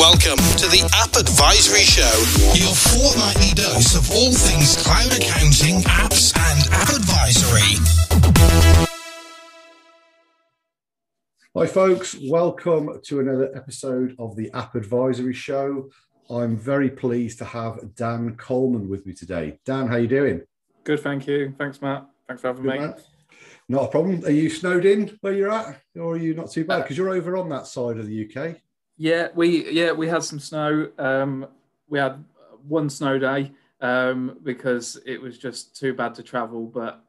Welcome to the App Advisory Show, your fortnightly dose of all things cloud accounting, apps, and app advisory. Hi folks, welcome to another episode of the App Advisory Show. I'm very pleased to have Dan Coleman with me today. Dan, how you doing? Good, thank you. Thanks, Matt. Thanks for having me. Man. Not a problem. Are you snowed in where you're at, or are you not too bad? Because you're over on that side of the UK. Yeah, we had some snow. We had one snow day because it was just too bad to travel, but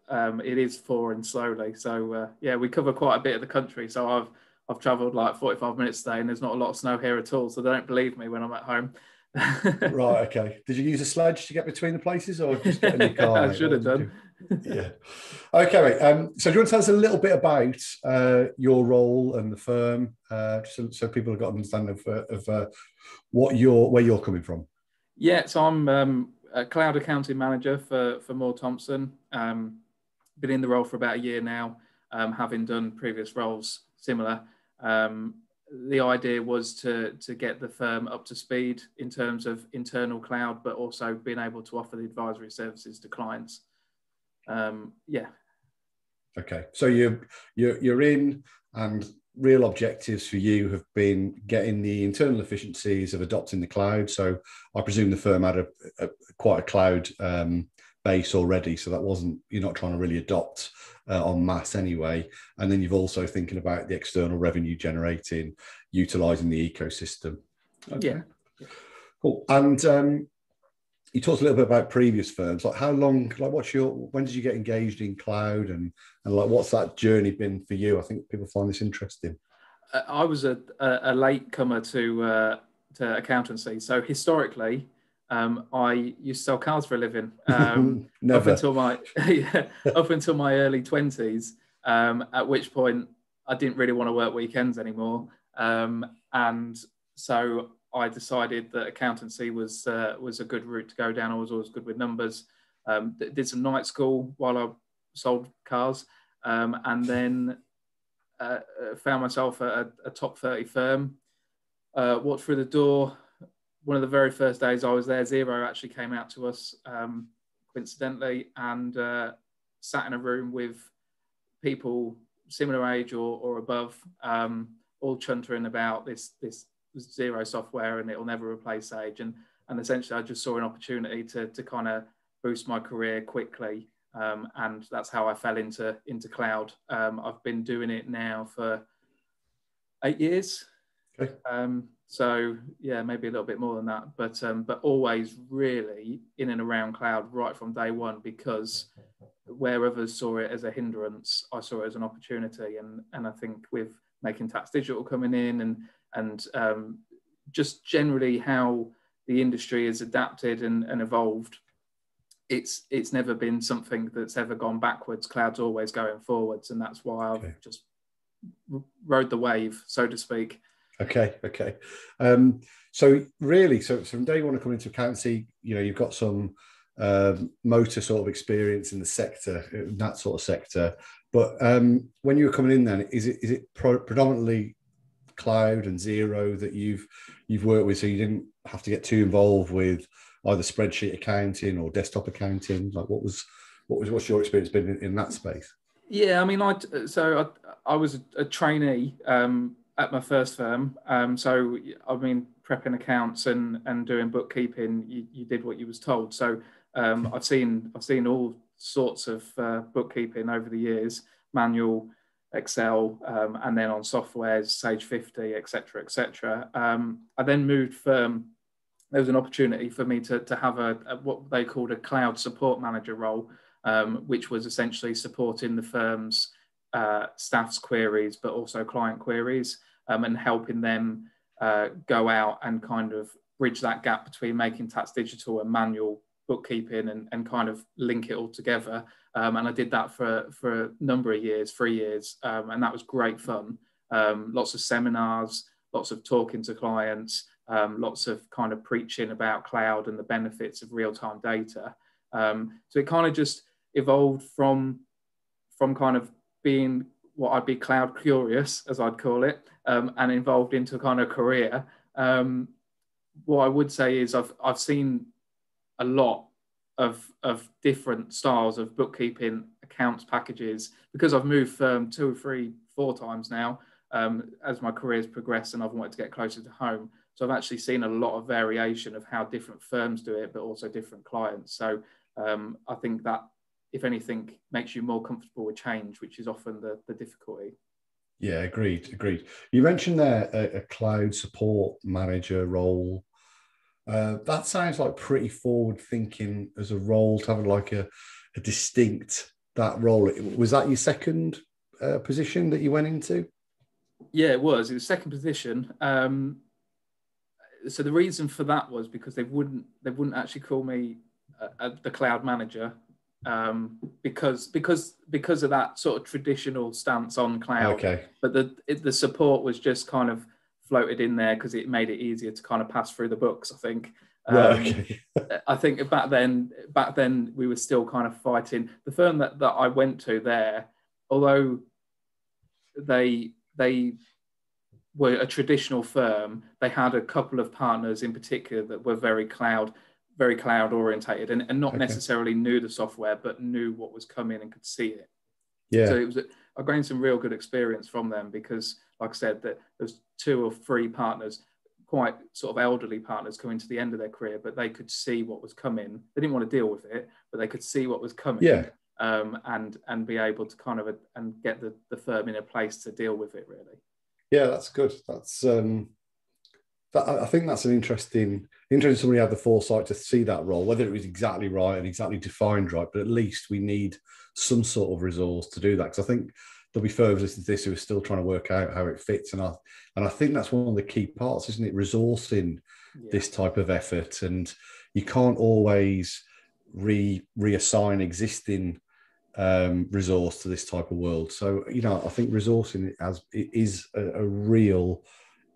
it is thawing slowly. So we cover quite a bit of the country. So I've travelled like 45 minutes today, and there's not a lot of snow here at all. So they don't believe me when I'm at home. Right. Okay. Did you use a sledge to get between the places, or just get in your car? I should have done. Yeah. Okay, mate. So do you want to tell us a little bit about your role and the firm, so people have got an understanding of where you're coming from? Yeah. So I'm a cloud accounting manager for Moore Thompson. Been in the role for about a year now, having done previous roles similar. The idea was to get the firm up to speed in terms of internal cloud, but also being able to offer the advisory services to clients. Okay, so you're in, and real objectives for you have been getting the internal efficiencies of adopting the cloud. So I presume the firm had quite a cloud base already, so that wasn't, you're not trying to really adopt en masse anyway. And then you've also thinking about the external revenue generating, utilizing the ecosystem. Okay. Yeah. Cool. And you talked a little bit about previous firms. Like how long, like when did you get engaged in cloud, and like what's that journey been for you? I think people find this interesting. I was a late comer to accountancy. So historically, I used to sell cars for a living up until my early 20s, at which point I didn't really want to work weekends anymore, and so I decided that accountancy was a good route to go down. I was always good with numbers. Did some night school while I sold cars, and then found myself at a top 30 firm. Walked through the door. One of the very first days I was there, Xero actually came out to us coincidentally, and sat in a room with people similar age or above, all chuntering about this Xero software, and it'll never replace Sage. And essentially I just saw an opportunity to kind of boost my career quickly. And that's how I fell into cloud. I've been doing it now for 8 years. Okay. So yeah, maybe a little bit more than that, but always really in and around cloud right from day one, because where others saw it as a hindrance, I saw it as an opportunity. And I think with Making Tax Digital coming in and just generally how the industry has adapted and evolved, it's never been something that's ever gone backwards. Cloud's always going forwards, and that's why I've just rode the wave, so to speak. Okay. So really, so from day one of coming into accountancy, you've got some motor sort of experience in the sector, that sort of sector. But when you were coming in, then is it predominantly cloud and Xero that you've worked with, so you didn't have to get too involved with either spreadsheet accounting or desktop accounting? Like what's your experience been in that space? Yeah, I mean, I was a trainee at my first firm. So I mean, prepping accounts and doing bookkeeping, you did what you was told. So I've seen all sorts of bookkeeping over the years, manual, Excel, and then on softwares, Sage 50, etc., etc. I then moved firm. There was an opportunity for me to have a what they called a cloud support manager role, which was essentially supporting the firm's staff's queries, but also client queries, and helping them go out and kind of bridge that gap between Making Tax Digital and manual bookkeeping and kind of link it all together. And I did that for a number of years, 3 years, and that was great fun. Lots of seminars, lots of talking to clients, lots of kind of preaching about cloud and the benefits of real-time data. So it kind of just evolved from kind of being what I'd be cloud curious, as I'd call it, and involved into kind of career. what I would say is I've seen a lot of different styles of bookkeeping accounts packages, because I've moved firm 2, 3, 4 times now as my career's progressed and I've wanted to get closer to home. So I've actually seen a lot of variation of how different firms do it, but also different clients. So I think that, if anything, makes you more comfortable with change, which is often the difficulty. Yeah, agreed. You mentioned there a cloud support manager role. That sounds like pretty forward thinking as a role, to have like a distinct that role. Was that your second position that you went into? Yeah, it was second position. So the reason for that was because they wouldn't actually call me the cloud manager, because of that sort of traditional stance on cloud. Okay. But the support was just kind of floated in there because it made it easier to kind of pass through the books, I think. Okay. I think back then we were still kind of fighting. The firm that I went to there, although they were a traditional firm, they had a couple of partners in particular that were very cloud orientated and not necessarily knew the software, but knew what was coming and could see it. Yeah. So I gained some real good experience from them, because, like I said, that there's 2 or 3 partners, quite sort of elderly partners, coming to the end of their career, but they could see what was coming. They didn't want to deal with it, but they could see what was coming. Yeah. And be able to kind of and get the firm in a place to deal with it, really. Yeah, that's good. That's I think that's an interesting somebody had the foresight to see that role, whether it was exactly right and exactly defined right, but at least we need some sort of resource to do that, because I think there'll be firms listening to this who are still trying to work out how it fits, and I think that's one of the key parts, isn't it? Resourcing this type of effort, and you can't always reassign existing resource to this type of world. So, I think resourcing is a real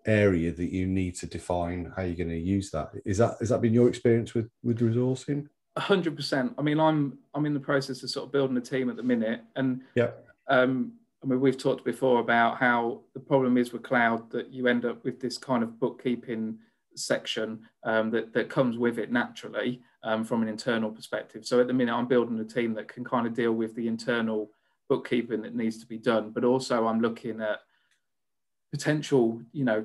area that you need to define how you're going to use that. Has that been your experience with resourcing? 100%. I mean, I'm in the process of sort of building a team at the minute, and I mean, we've talked before about how the problem is with cloud that you end up with this kind of bookkeeping section that comes with it naturally from an internal perspective. So at the minute, I'm building a team that can kind of deal with the internal bookkeeping that needs to be done, but also I'm looking at potential, a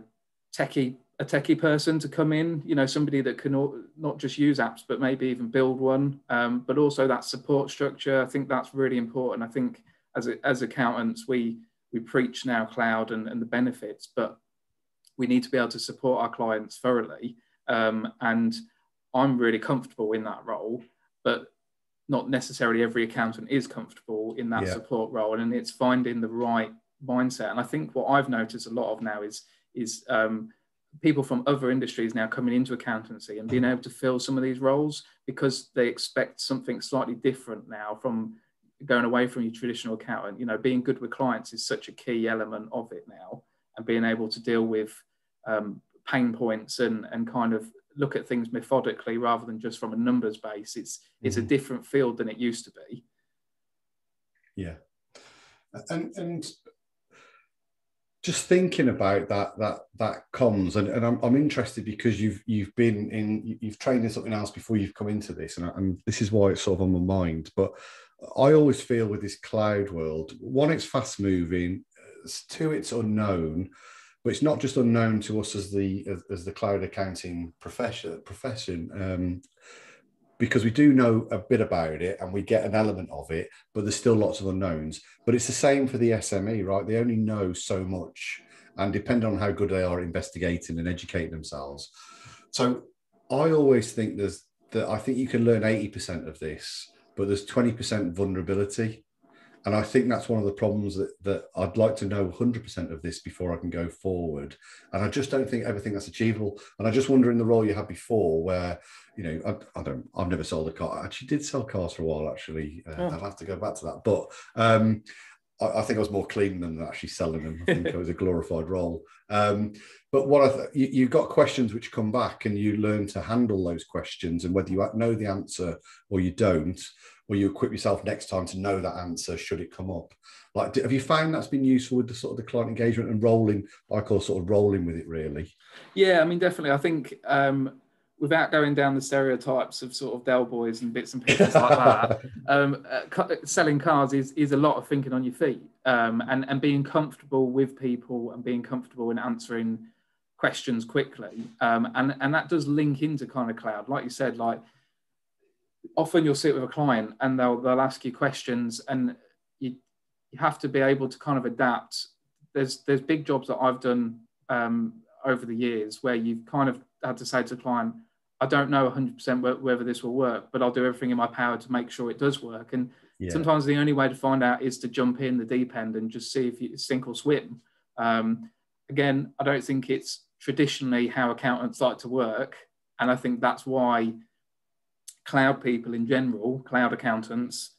techie person to come in, somebody that can not just use apps, but maybe even build one, but also that support structure. I think that's really important. I think as accountants, we preach now cloud and the benefits, but we need to be able to support our clients thoroughly. And I'm really comfortable in that role, but not necessarily every accountant is comfortable in that support role. And it's finding the right mindset. And I think what I've noticed a lot of now is people from other industries now coming into accountancy and being able to fill some of these roles, because they expect something slightly different now from going away from your traditional accountant. Being good with clients is such a key element of it now, and being able to deal with pain points and kind of look at things methodically rather than just from a numbers base. It's a different field than it used to be. Yeah. And just thinking about that comms, and I'm interested because you've trained in something else before you've come into this, and this is why it's sort of on my mind. But I always feel with this cloud world, one, it's fast moving, 2, it's unknown, but it's not just unknown to us as the cloud accounting profession, because we do know a bit about it and we get an element of it, but there's still lots of unknowns. But it's the same for the SME, right? They only know so much, and depending on how good they are at investigating and educating themselves. So I always think I think you can learn 80% of this, but there's 20% vulnerability. And I think that's one of the problems that I'd like to know 100% of this before I can go forward. And I just don't think everything that's achievable. And I just wonder, in the role you had before, where, I've never sold a car. I actually did sell cars for a while, actually. I'll have to go back to that. But I think I was more cleaning them than actually selling them. I think it was a glorified role. But what you've got questions which come back, and you learn to handle those questions, and whether you know the answer or you don't, or you equip yourself next time to know that answer should it come up. Like, have you found that's been useful with the sort of the client engagement and rolling, I call sort of rolling with it really? Yeah, I mean, definitely. I think without going down the stereotypes of sort of Del Boys and bits and pieces like that, selling cars is a lot of thinking on your feet, and being comfortable with people and being comfortable in answering questions quickly. And that does link into kind of cloud. Like you said, like often you'll sit with a client and they'll ask you questions, and you have to be able to kind of adapt. There's big jobs that I've done over the years where you've kind of had to say to the client, I don't know 100% whether this will work, but I'll do everything in my power to make sure it does work. And sometimes the only way to find out is to jump in the deep end and just see if you sink or swim. Again, I don't think it's traditionally how accountants like to work. And I think that's why cloud people in general, cloud accountants,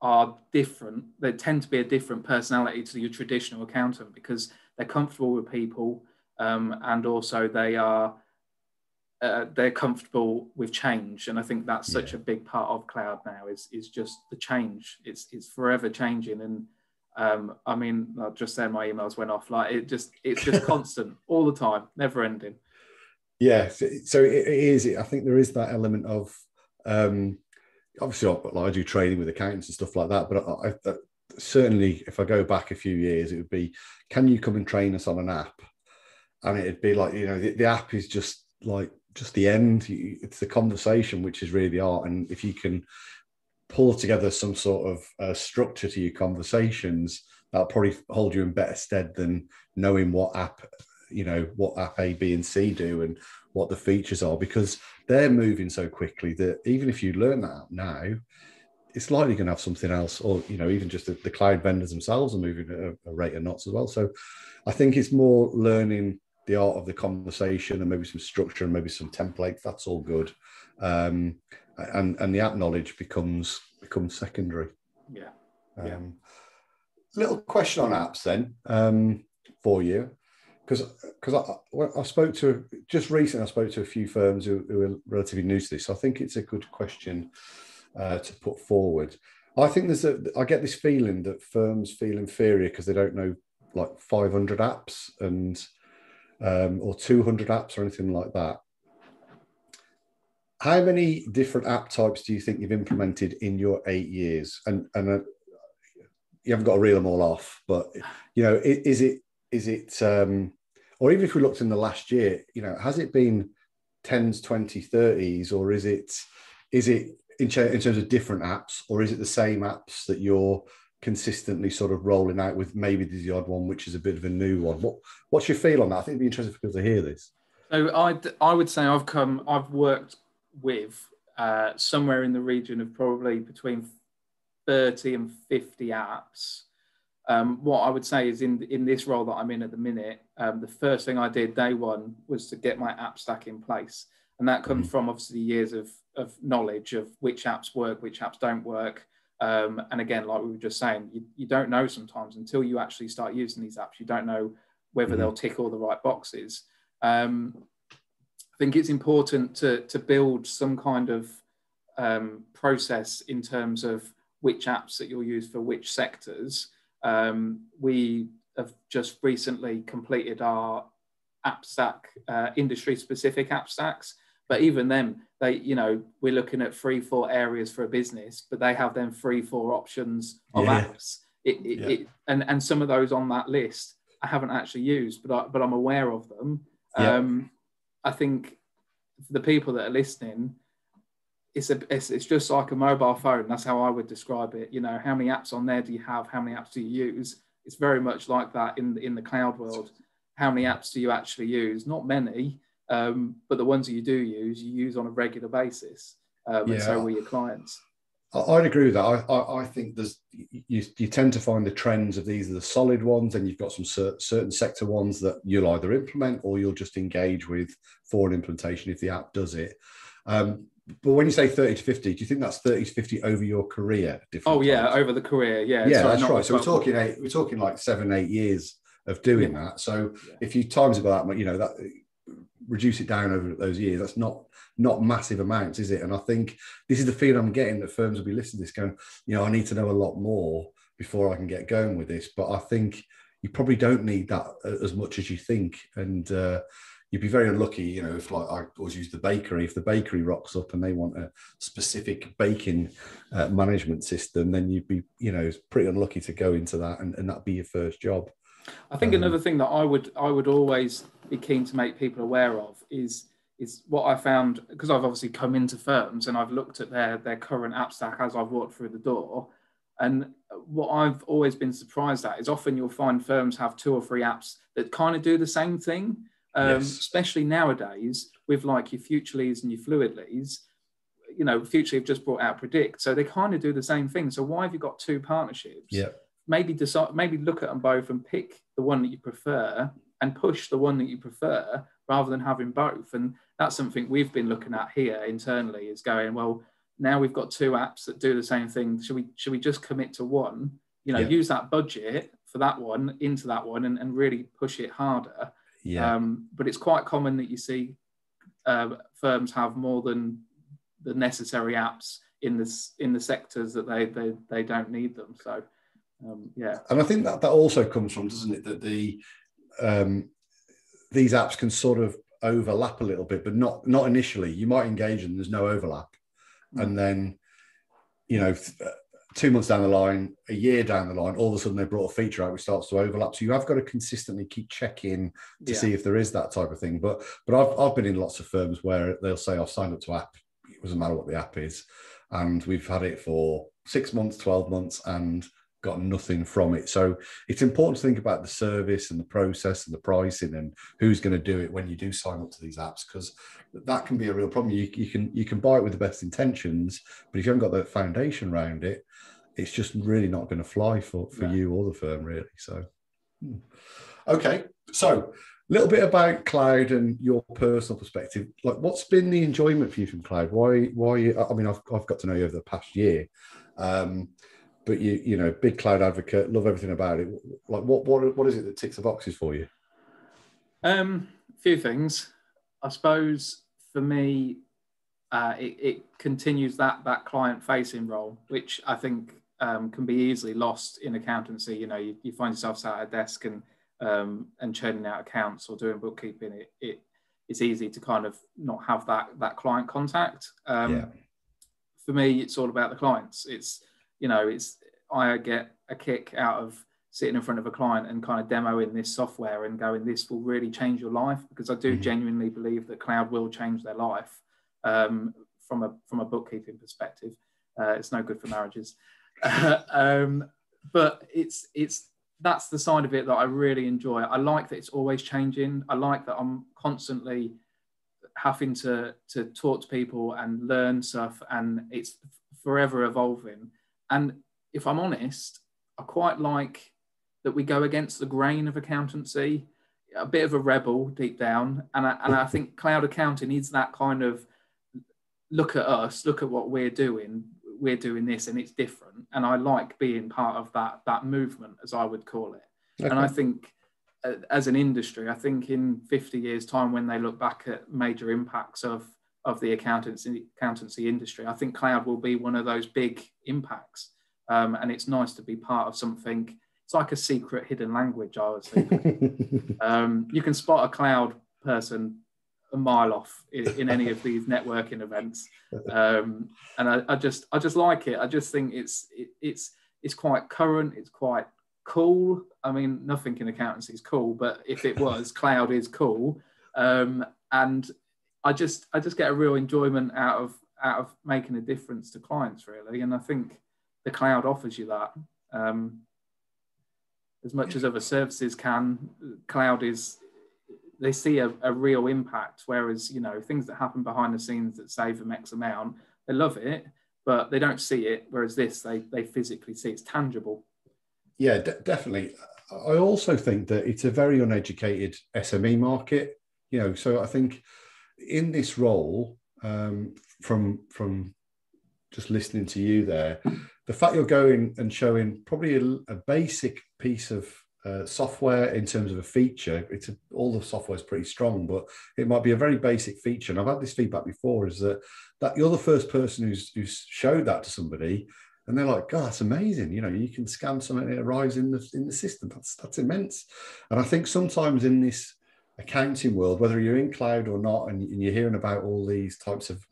are different. They tend to be a different personality to your traditional accountant because they're comfortable with people, and also they're comfortable with change. And I think that's such a big part of cloud now is just the change. It's forever changing. And I mean, I'll just say my emails went off. Like it's just constant all the time, never ending. Yeah. So it is. I think there is that element of, obviously I do training with accountants and stuff like that, but I certainly if I go back a few years, it would be, can you come and train us on an app? And it'd be like, the app is just the end. It's the conversation, which is really the art. And if you can pull together some sort of structure to your conversations, that'll probably hold you in better stead than knowing what app A, B, and C do and what the features are, because they're moving so quickly that even if you learn that now, it's likely going to have something else, or even just the cloud vendors themselves are moving at a rate of knots as well. So I think it's more learning the art of the conversation and maybe some structure and maybe some templates. That's all good, and the app knowledge becomes secondary. Little question on apps then, for you, because I spoke to a few firms who are relatively new to this. So I think it's a good question to put forward. I think I get this feeling that firms feel inferior because they don't know like 500 apps and or 200 apps or anything like that. How many different app types do you think you've implemented in your 8 years? And you haven't got to reel them all off, but is it or even if we looked in the last year, has it been 10s, 20s, 30s, or is it in terms of different apps, or is it the same apps that you're consistently sort of rolling out with maybe the odd one, which is a bit of a new one? What's your feel on that? I think it'd be interesting for people to hear this. So I would say I've worked with somewhere in the region of probably between 30 and 50 apps. What I would say is in this role that I'm in at the minute, the first thing I did day one was to get my app stack in place. And that comes from obviously years of knowledge of which apps work, which apps don't work. And again, like we were just saying, you don't know sometimes until you actually start using these apps. You don't know whether they'll tick all the right boxes. I think it's important to build some kind of process in terms of which apps that you'll use for which sectors. We have just recently completed our app stack, industry-specific app stacks. But even then, we're looking at 3-4 areas for a business, but they have then 3-4 options of apps. And some of those on that list I haven't actually used, but I'm aware of them. I think for the people that are listening, it's just like a mobile phone. That's how I would describe it. How many apps on there do you have? How many apps do you use? It's very much like that in the cloud world. How many apps do you actually use? Not many. But the ones that you do you use on a regular basis, and so will your clients. I'd agree with that. I think you tend to find the trends of these are the solid ones, and you've got some certain sector ones that you'll either implement or you'll just engage with for an implementation if the app does it. But when you say 30 to 50, do you think that's 30 to 50 over your career? Over the career, that's right. So we're talking like 7-8 years of doing that. So if you times about that, reduce it down over those years, that's not massive amounts, is it? And I think this is the feeling I'm getting, that firms will be listening to this going, I need to know a lot more before I can get going with this. But I think you probably don't need that as much as you think. And you'd be very unlucky, if, like, I always use the bakery, if the bakery rocks up and they want a specific baking management system, then you'd be, pretty unlucky to go into that and that'd be your first job. I think another thing that I would always be keen to make people aware of is what I found, because I've obviously come into firms and I've looked at their current app stack as I've walked through the door. And what I've always been surprised at is often you'll find firms have 2 or 3 apps that kind of do the same thing, especially nowadays with like your Futurely's and your Fluidly's. Futurely have just brought out Predict, so they kind of do the same thing. So why have you got 2 partnerships? Yeah. Maybe look at them both and pick the one that you prefer and push the one that you prefer rather than having both. And that's something we've been looking at here internally, is going, well, now we've got 2 apps that do the same thing. Should we just commit to one? Use that budget for that one into that one and really push it harder. Yeah. But it's quite common that you see firms have more than the necessary apps in the sectors that they don't need them. So and I think that also comes from, doesn't it, that the these apps can sort of overlap a little bit, but not initially. You might engage and there's no overlap. And then, 2 months down the line, a year down the line, all of a sudden they brought a feature out which starts to overlap. So you have got to consistently keep checking to see if there is that type of thing. But I've been in lots of firms where they'll say, I've signed up to app. It doesn't matter what the app is. And we've had it for 6 months, 12 months, and got nothing from it. So it's important to think about the service and the process and the pricing and who's going to do it when you do sign up to these apps, because that can be a real problem. You can buy it with the best intentions, but if you haven't got the foundation around it, it's just really not going to fly for you or the firm, really. So okay, so a little bit about cloud and your personal perspective. Like, what's been the enjoyment for you from cloud? Why I mean, I've got to know you over the past year, but you big cloud advocate, love everything about it. Like, what is it that ticks the boxes for you? Few things, I suppose. For me, it continues that client-facing role, which I think can be easily lost in accountancy. You find yourself sat at a desk and churning out accounts or doing bookkeeping. It's easy to kind of not have that client contact. For me, it's all about the clients. I get a kick out of sitting in front of a client and kind of demoing this software and going, this will really change your life, because I do genuinely believe that cloud will change their life from a bookkeeping perspective. It's no good for marriages. But that's the side of it that I really enjoy. I like that it's always changing. I like that I'm constantly having to talk to people and learn stuff, and it's forever evolving. And if I'm honest, I quite like that we go against the grain of accountancy, a bit of a rebel deep down. And I think cloud accounting is that kind of, look at us, look at what we're doing this and it's different. And I like being part of that movement, as I would call it. Okay. And I think as an industry, I think in 50 years time, when they look back at major impacts of the accountancy industry, I think cloud will be one of those big impacts. And it's nice to be part of something. It's like a secret hidden language, I would say. You can spot a cloud person a mile off in any of these networking events, and I just like it. I just think it's quite current. It's quite cool. I mean, nothing in accountancy is cool, but if it was, cloud is cool. And I just get a real enjoyment out of making a difference to clients, really. And I think the cloud offers you that. As much as other services can, cloud is, they see a real impact, whereas, things that happen behind the scenes that save them X amount, they love it, but they don't see it, whereas this, they physically see it's tangible. Yeah, definitely. I also think that it's a very uneducated SME market, so I think in this role, from just listening to you there, the fact you're going and showing probably a basic piece of software in terms of a feature, all the software is pretty strong, but it might be a very basic feature. And I've had this feedback before, is that you're the first person who's showed that to somebody, and they're like, "God, that's amazing! You know, you can scan something and it arrives in the system. That's immense." And I think sometimes in this accounting world, whether you're in cloud or not, and you're hearing about all these types of,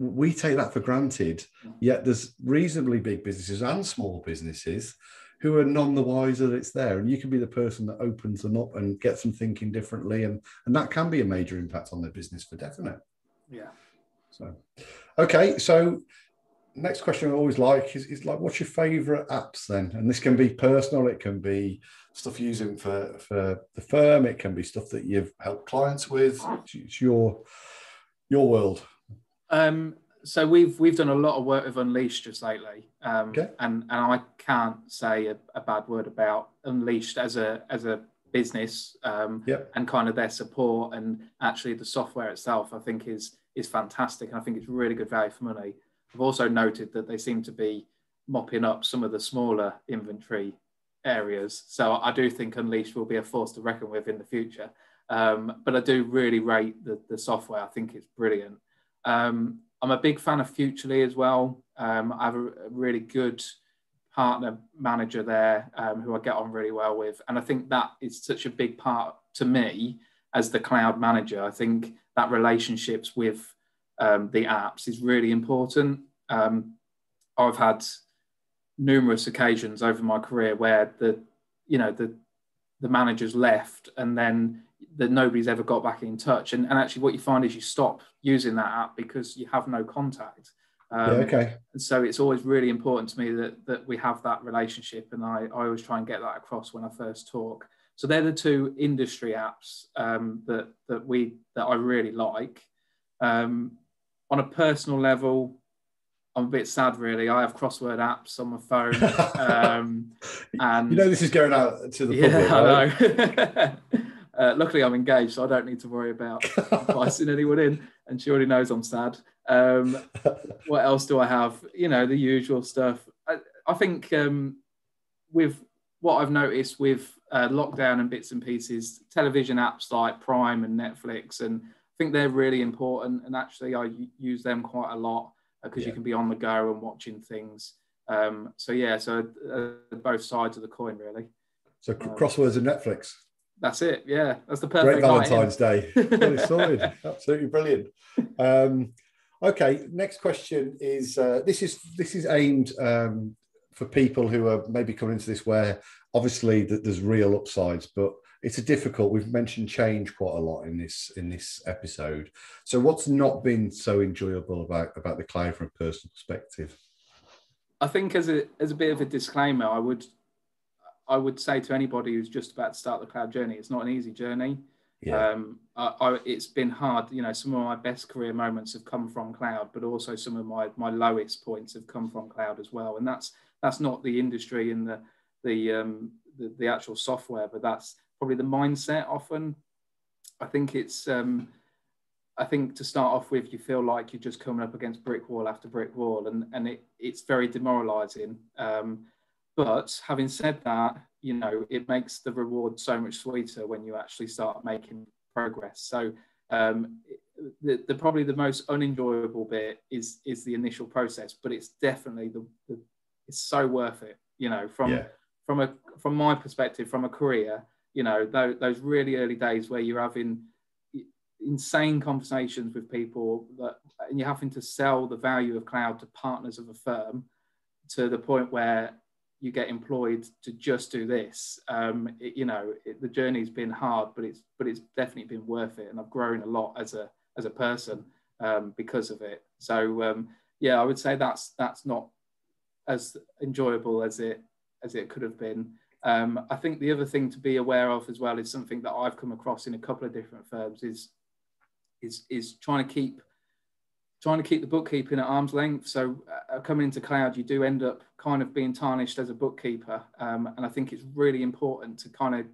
we take that for granted. Yet there's reasonably big businesses and small businesses who are none the wiser that it's there. And you can be the person that opens them up and gets them thinking differently. And that can be a major impact on their business for definite. Yeah. So, okay. So next question I always like is like, what's your favorite apps then? And this can be personal. It can be stuff using for the firm. It can be stuff that you've helped clients with. It's your world. So we've done a lot of work with Unleashed just lately, Okay. and I can't say a bad word about Unleashed as a business, Yep. and kind of their support, and actually the software itself I think is fantastic, and I think it's really good value for money. I've also noted that they seem to be mopping up some of the smaller inventory areas, so I do think Unleashed will be a force to reckon with in the future. But I do really rate the software. I think it's brilliant. I'm a big fan of Futurely as well. I have a really good partner manager there, who I get on really well with. And I think that is such a big part to me as the cloud manager. I think that relationships with the apps is really important. I've had numerous occasions over my career where the managers left, and then nobody's ever got back in touch. And actually what you find is you stop using that app because you have no contact. Okay. And so it's always really important to me that we have that relationship. And I always try and get that across when I first talk. So they're the two industry apps that I really like. On a personal level, I'm a bit sad, really. I have crossword apps on my phone. And you know, this is going out to the public, right? I know. Luckily, I'm engaged, so I don't need to worry about inviting anyone in, and she already knows I'm sad. What else do I have? You know, the usual stuff. I think with what I've noticed with lockdown and bits and pieces, television apps like Prime and Netflix, and I think they're really important. And actually, I use them quite a lot because you can be on the go and watching things. So both sides of the coin, really. So crosswords and Netflix. That's it. Yeah, that's the perfect Great Valentine's Day. Well, sorted. Absolutely brilliant. Okay, next question is this is aimed for people who are maybe coming into this where obviously there's real upsides, but it's difficult. We've mentioned change quite a lot in this episode. So what's not been so enjoyable about the cloud from a personal perspective? I think as a bit of a disclaimer, I would say to anybody who's just about to start the cloud journey, it's not an easy journey. Yeah. It's been hard. You know, some of my best career moments have come from cloud, but also some of my lowest points have come from cloud as well. And that's not the industry and the actual software, but that's probably the mindset often. I think it's I think to start off with, you feel like you're just coming up against brick wall after brick wall, and it's very demoralizing. But having said that, you know, it makes the reward so much sweeter when you actually start making progress. So probably the most unenjoyable bit is the initial process, but it's definitely it's so worth it. You know, from my perspective, from a career, you know, those really early days where you're having insane conversations with people and you're having to sell the value of cloud to partners of a firm to the point where you get employed to just do this. The journey's been hard, but it's definitely been worth it, and I've grown a lot as a person because of it. So I would say that's not as enjoyable as it could have been. I think the other thing to be aware of as well is something that I've come across in a couple of different firms is trying to keep the bookkeeping at arm's length. So coming into cloud, you do end up kind of being tarnished as a bookkeeper. And I think it's really important to kind of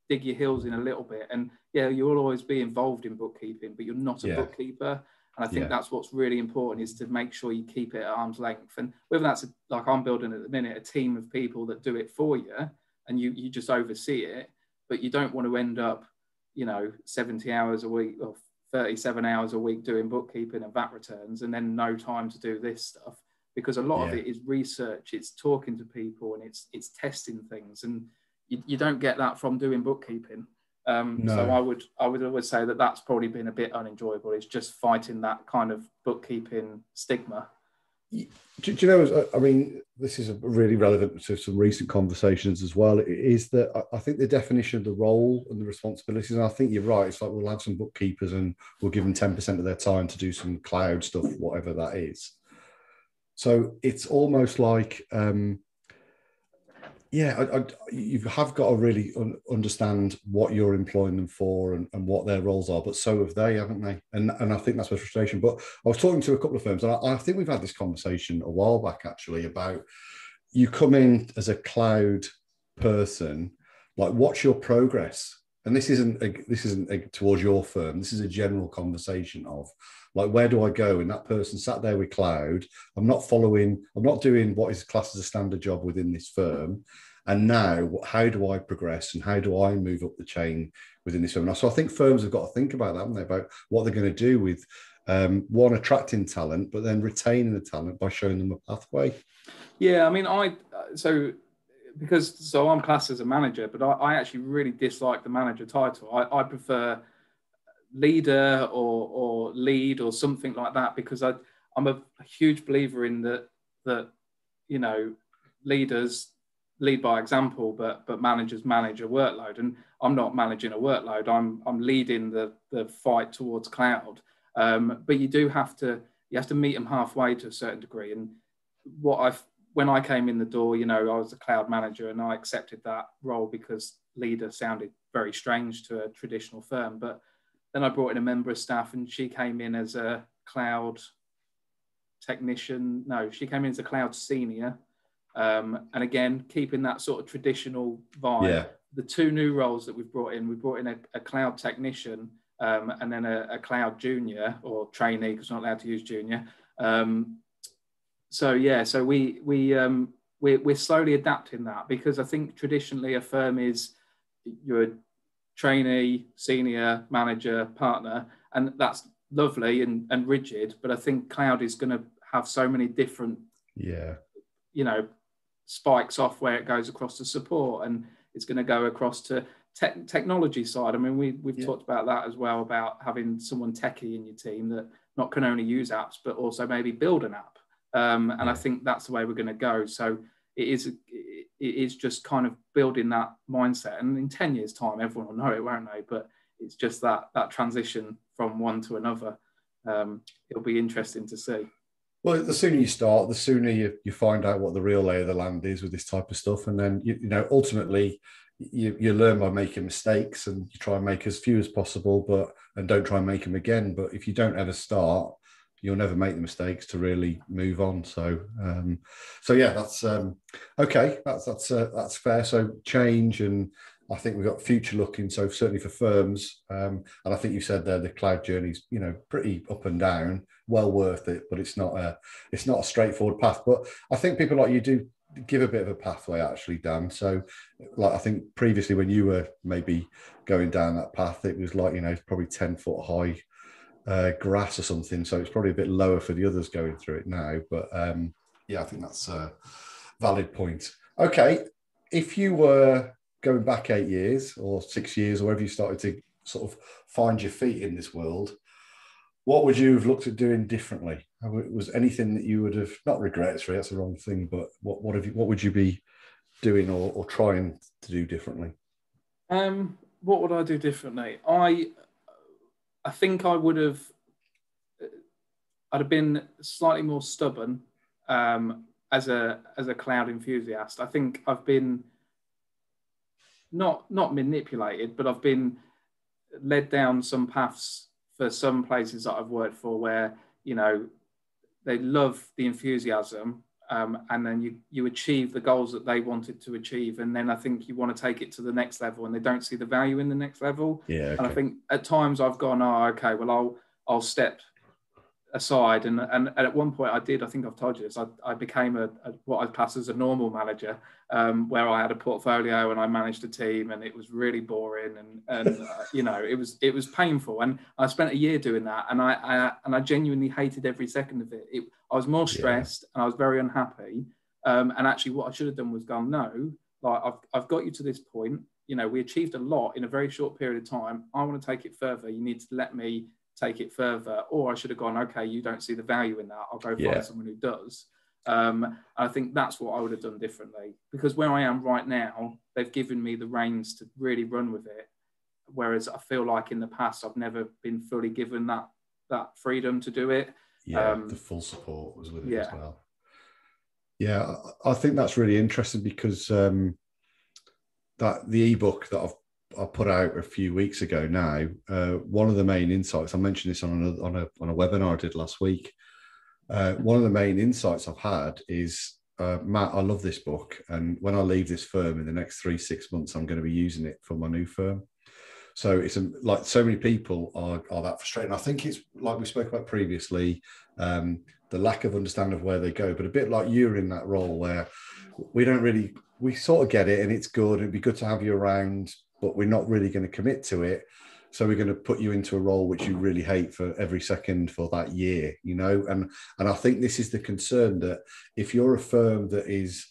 dig your heels in a little bit. And you'll always be involved in bookkeeping, but you're not a bookkeeper. And I think that's what's really important, is to make sure you keep it at arm's length. And whether that's like I'm building at the minute, a team of people that do it for you, and you just oversee it, but you don't want to end up, 70 hours a week or 37 hours a week doing bookkeeping and VAT returns, and then no time to do this stuff, because a lot of it is research, it's talking to people, and it's testing things, and you don't get that from doing bookkeeping. No. So I would always say that that's probably been a bit unenjoyable. It's just fighting that kind of bookkeeping stigma. Do you know, I mean, this is really relevant to some recent conversations as well, is that I think the definition of the role and the responsibilities, and I think you're right, it's like we'll have some bookkeepers and we'll give them 10% of their time to do some cloud stuff, whatever that is. So it's almost like, you have got to really understand what you're employing them for and what their roles are, but so have they, haven't they? And I think that's my frustration. But I was talking to a couple of firms, and I think we've had this conversation a while back, actually, about you come in as a cloud person, like, what's your progress? And this isn't towards your firm. This is a general conversation of, like, where do I go? And that person sat there with cloud. I'm not doing what is classed as a standard job within this firm. And now, how do I progress and how do I move up the chain within this firm? So I think firms have got to think about that, haven't they? About what they're going to do with, one, attracting talent, but then retaining the talent by showing them a pathway. Yeah, I mean, I'm classed as a manager, but I actually really dislike the manager title. I prefer leader or lead or something like that, because I'm a huge believer in that leaders lead by example, but managers manage a workload, and I'm not managing a workload. I'm leading the fight towards cloud. But you have to meet them halfway to a certain degree. And when I came in the door, I was a cloud manager, and I accepted that role because leader sounded very strange to a traditional firm. But then I brought in a member of staff, and she came in as a cloud technician. No, she came in as a cloud senior. And again, keeping that sort of traditional vibe. Yeah. The two new roles that we brought in a cloud technician, and then a cloud junior or trainee, because we're not allowed to use junior. So we're slowly adapting that, because I think traditionally a firm is you're a trainee, senior, manager, partner, and that's lovely and rigid. But I think cloud is going to have so many different, spikes off where it goes across to support, and it's going to go across to technology side. I mean, we've talked about that as well, about having someone techie in your team that not can only use apps, but also maybe build an app. And I think that's the way we're going to go. So it is just kind of building that mindset. And in 10 years' time, everyone will know it, won't they? But it's just that transition from one to another. It'll be interesting to see. Well, the sooner you start, the sooner you find out what the real lay of the land is with this type of stuff. And then, ultimately, you learn by making mistakes, and you try and make as few as possible, and don't try and make them again. But if you don't ever start, you'll never make the mistakes to really move on. So that's okay. That's fair. So change, and I think we've got future looking. So certainly for firms, and I think you said there the cloud journey's pretty up and down. Well worth it, but it's not a straightforward path. But I think people like you do give a bit of a pathway, actually, Dan. So, like, I think previously when you were maybe going down that path, it was like probably 10-foot high grass or something. So it's probably a bit lower for the others going through it now. But I think that's a valid point. Okay, if you were going back 8 years or 6 years, or wherever you started to sort of find your feet in this world, what would you have looked at doing differently? Was anything that you would have, not regrets, really, that's the wrong thing, but what would you be doing or trying to do differently? What would I do differently? I think I'd have been slightly more stubborn as a cloud enthusiast. I think I've been not manipulated, but I've been led down some paths for some places that I've worked for where, they love the enthusiasm, and then you achieve the goals that they wanted to achieve. And then I think you want to take it to the next level, and they don't see the value in the next level. Yeah. Okay. And I think at times I've gone, oh, okay, well, I'll step aside, and at one point I think I've told you this, I became what I class as a normal manager, where I had a portfolio and I managed a team, and it was really boring, and you know, it was painful, and I spent a year doing that, and I genuinely hated every second of it. I was more stressed, and I was very unhappy, and actually what I should have done was gone, no, like I've got you to this point, you know, we achieved a lot in a very short period of time, I want to take it further, you need to let me take it further. Or I should have gone, okay, you don't see the value in that, I'll go find someone who does. I think that's what I would have done differently, because where I am right now, they've given me the reins to really run with it, whereas I feel like in the past I've never been fully given that freedom to do it. The full support was with it as well. Yeah, I think that's really interesting, because that the ebook that I put out a few weeks ago now, one of the main insights, I mentioned this on a webinar I did last week. One of the main insights I've had is, Matt, I love this book, and when I leave this firm in the next 3-6 months, I'm going to be using it for my new firm. So it's like so many people are that frustrated. I think it's like we spoke about previously, the lack of understanding of where they go, but a bit like you're in that role where we sort of get it, and it's good. It'd be good to have you around, but we're not really going to commit to it. So we're going to put you into a role which you really hate for every second for that year, you know? And I think this is the concern, that if you're a firm that is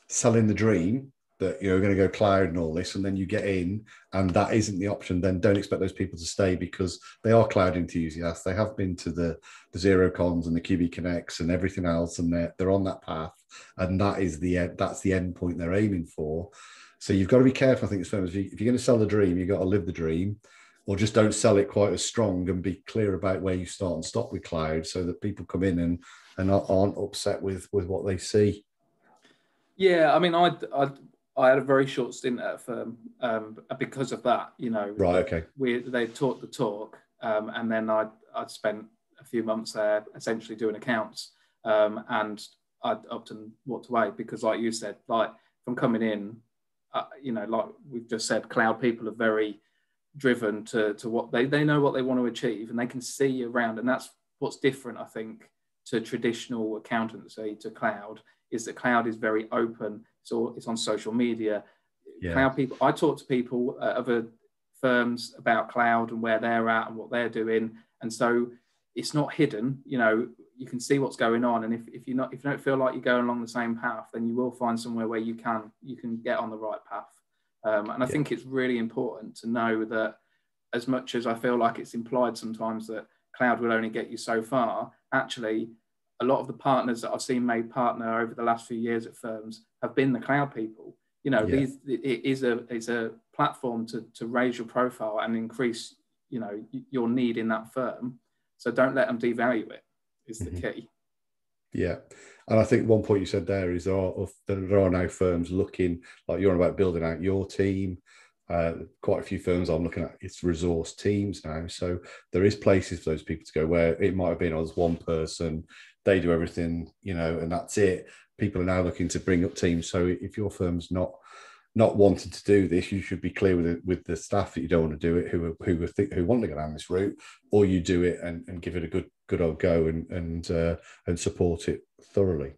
selling the dream, that you're going to go cloud and all this, and then you get in and that isn't the option, then don't expect those people to stay, because they are cloud enthusiasts. They have been to the Zero Cons and the QB Connects and everything else, and they're on that path, and that's the end point they're aiming for. So you've got to be careful, I think, as firms. If you're going to sell the dream, you've got to live the dream, or just don't sell it quite as strong, and be clear about where you start and stop with cloud, so that people come in and aren't upset with what they see. Yeah, I mean, I had a very short stint at a firm because of that, you know. Right, okay. They taught the talk, and then I'd spent a few months there essentially doing accounts, and I'd upped and walked away, because like you said, like from coming in, you know, like we've just said, cloud people are very driven to what they know what they want to achieve, and they can see around, and that's what's different, I think, to traditional accountancy to cloud, is that cloud is very open. So it's on social media. Cloud people, I talk to people at other firms about cloud and where they're at and what they're doing, and so it's not hidden. You know, you can see what's going on, and if you don't feel like you're going along the same path, then you will find somewhere where you can get on the right path. And I think it's really important to know that, as much as I feel like it's implied sometimes that cloud will only get you so far, actually a lot of the partners that I've seen made partner over the last few years at firms have been the cloud people. You know, it's a platform to raise your profile and increase, you know, your need in that firm. So don't let them devalue it, is the key. Yeah. And I think one point you said there is there are now firms looking, like you're on about building out your team. Quite a few firms I'm looking at, it's resource teams now. So there is places for those people to go where it might have been as one person, they do everything, you know, and that's it. People are now looking to bring up teams. So if your firm's not wanting to do this, you should be clear with the staff that you don't want to do it, who want to go down this route, or you do it and give it a good old go and support it thoroughly.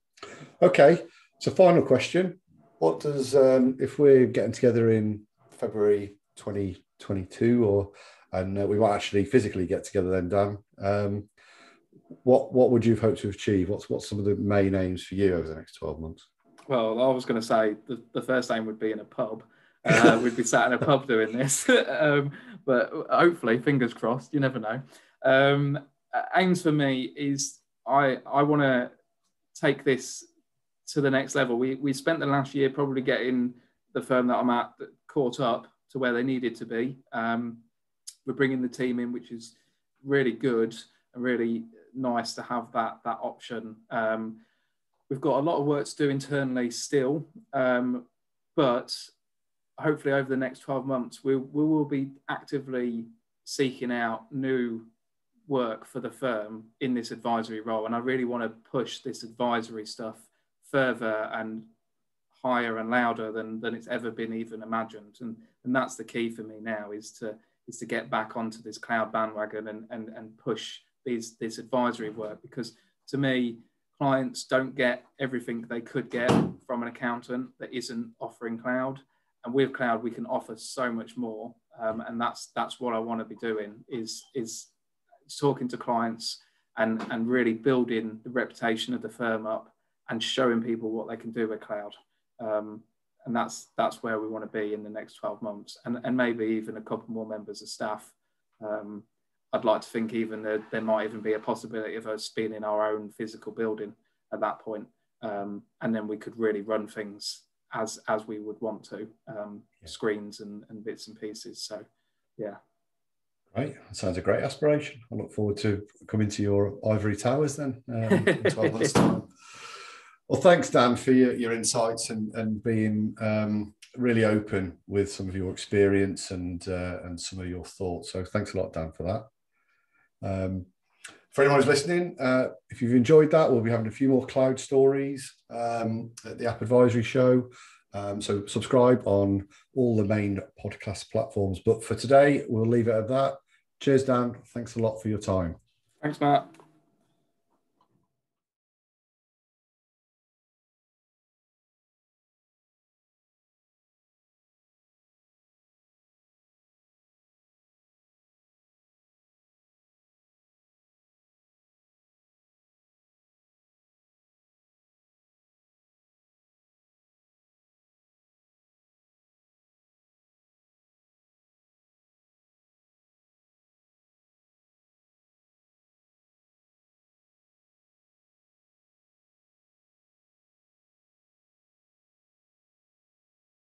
Okay, so final question: what does if we're getting together in February 2022, and we might actually physically get together then, Dan? What would you have hoped to achieve? What's some of the main aims for you over the next 12 months? Well, I was going to say the first aim would be in a pub. We'd be sat in a pub doing this. But hopefully, fingers crossed, you never know. Aims for me is I want to take this to the next level. We spent the last year probably getting the firm that I'm at caught up to where they needed to be. We're bringing the team in, which is really good and really nice to have that option. We've got a lot of work to do internally still, but hopefully over the next 12 months, we will be actively seeking out new work for the firm in this advisory role. And I really want to push this advisory stuff further and higher and louder than it's ever been even imagined. And that's the key for me now, is to get back onto this cloud bandwagon and push this advisory work, because to me, clients don't get everything they could get from an accountant that isn't offering cloud. And with cloud, we can offer so much more. And that's what I want to be doing, is talking to clients and really building the reputation of the firm up and showing people what they can do with cloud. And that's where we want to be in the next 12 months, and maybe even a couple more members of staff. I'd like to think even that there might even be a possibility of us being in our own physical building at that point. And then we could really run things as we would want to, screens and bits and pieces. So, yeah. Right, that sounds a great aspiration. I look forward to coming to your ivory towers then in 12 months' time. Well, thanks, Dan, for your insights and being really open with some of your experience and some of your thoughts. So thanks a lot, Dan, for that. For anyone who's listening, if you've enjoyed that, we'll be having a few more cloud stories at the App Advisory Show. So subscribe on all the main podcast platforms. But for today, we'll leave it at that. Cheers, Dan. Thanks a lot for your time. Thanks, Matt.